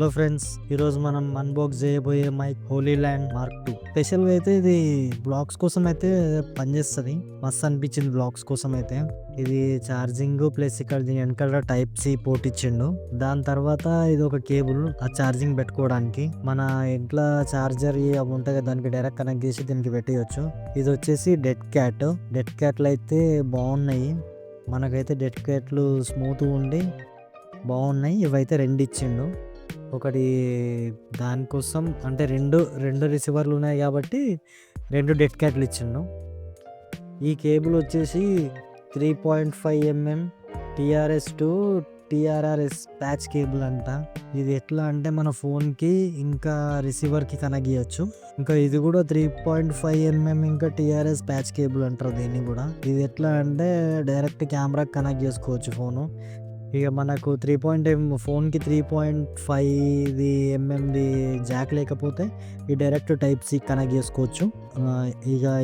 Hello friends, ఈరోజు మనం unbox చేయబోయే మైక్ హోలీ ల్యాండ్ మార్క్ 2. స్పెషల్గా అయితే ఇది బ్లాగ్స్ కోసం అయితే పనిచేస్తుంది. మస్తు అనిపించింది బ్లాగ్స్ కోసం అయితే. ఇది ఛార్జింగ్ ప్లస్ ఇక్కడ దీని వెనకాల టైప్ సి పోర్ట్ ఇచ్చిండు. దాని తర్వాత ఇది ఒక కేబుల్ ఆ ఛార్జింగ్ పెట్టుకోవడానికి. మన ఇంట్లో ఛార్జర్ అవి ఉంటాయి కదా, దానికి డైరెక్ట్ కనెక్ట్ చేసి దీనికి పెట్టేయచ్చు. ఇది వచ్చేసి డెడ్ క్యాట్లు అయితే బాగున్నాయి. మనకైతే డెడ్ క్యాట్లు స్మూత్గా ఉండి బాగున్నాయి. ఇవైతే రెండు ఇచ్చిండు. ఒకటి దానికోసం అంటే రెండు రిసీవర్లు ఉన్నాయి కాబట్టి రెండు డెడ్ క్యాట్లు ఇచ్చిండు. ఈ కేబుల్ వచ్చేసి 3.5 mm TRS to TRRS patch cable అంట. ఇది ఎట్లా అంటే మన ఫోన్కి ఇంకా రిసీవర్కి కనెక్ట్ చేయొచ్చు. ఇంకా ఇది కూడా 3.5 mm ఇంకా టీఆర్ఎస్ ప్యాచ్ కేబుల్ అంటారు దీన్ని కూడా. ఇది ఎట్లా అంటే డైరెక్ట్ కెమెరాకి కనెక్ట్ చేసుకోవచ్చు ఫోను. ఇక మనకు ఫోన్కి 3.5 ఎంఎంది జాక్ లేకపోతే ఈ డైరెక్ట్ టైప్ సి కనెక్ట్ చేసుకోవచ్చు.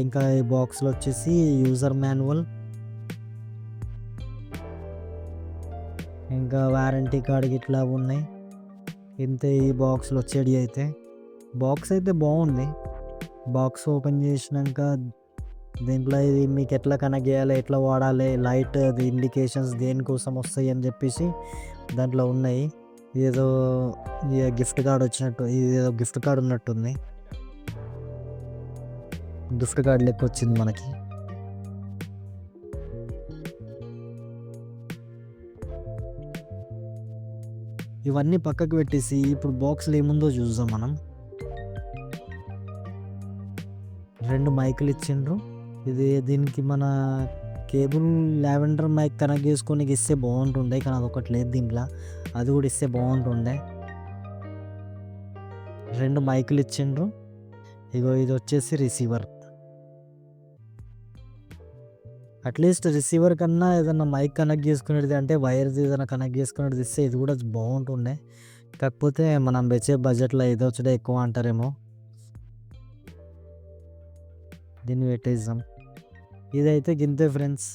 ఇంకా ఈ బాక్స్లో వచ్చేసి యూజర్ మాన్యువల్, ఇంకా వారంటీ కార్డ్ ఇట్లా ఉన్నాయి. ఇంతే ఈ బాక్స్లో వచ్చేది అయితే. బాక్స్ అయితే బాగుంది. బాక్స్ ఓపెన్ చేసినాక దీంట్లో ఇది మీకు ఎట్లా కనెక్ట్ చేయాలి, ఎట్లా వాడాలి, లైట్ ఇండికేషన్స్ దేనికోసం వస్తాయి అని చెప్పేసి దాంట్లో ఉన్నాయి. ఏదో గిఫ్ట్ కార్డ్ వచ్చినట్టు, ఇదేదో గిఫ్ట్ కార్డ్ ఉన్నట్టుంది. గిఫ్ట్ కార్డ్ లెక్క వచ్చింది మనకి. ఇవన్నీ పక్కకు పెట్టేసి ఇప్పుడు బాక్స్లో ఏముందో చూద్దాం మనం. రెండు మైకులు ఇచ్చిండ్రు. దీనికి మన కేబుల్ లావెండర్ మైక్ కనెక్ట్ చేసుకొని ఇస్తే బాగుంటుండే, కానీ అదొకటి లేదు దీంట్లో. అది కూడా ఇస్తే బాగుంటుండే. రెండు మైకులు ఇచ్చిండ్రు. ఇది వచ్చేసి రిసీవర్. అట్లీస్ట్ రిసీవర్ కన్నా ఏదైనా మైక్ కనెక్ట్ చేసుకునేది అంటే వైర్ది ఏదైనా కనెక్ట్ చేసుకునేది ఇస్తే ఇది కూడా బాగుంటుండే. కాకపోతే మనం వచ్చే బడ్జెట్లో ఇది వచ్చే ఎక్కువ అంటారేమో. దీన్ని పెట్టేద్దాం. ఇదైతే గింతే ఫ్రెండ్స్.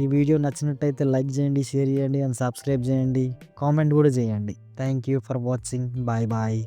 ఈ వీడియో నచ్చినట్టయితే లైక్ చేయండి, షేర్ చేయండి అండ్ సబ్స్క్రైబ్ చేయండి. కామెంట్ కూడా చేయండి. Thank you for watching. Bye bye.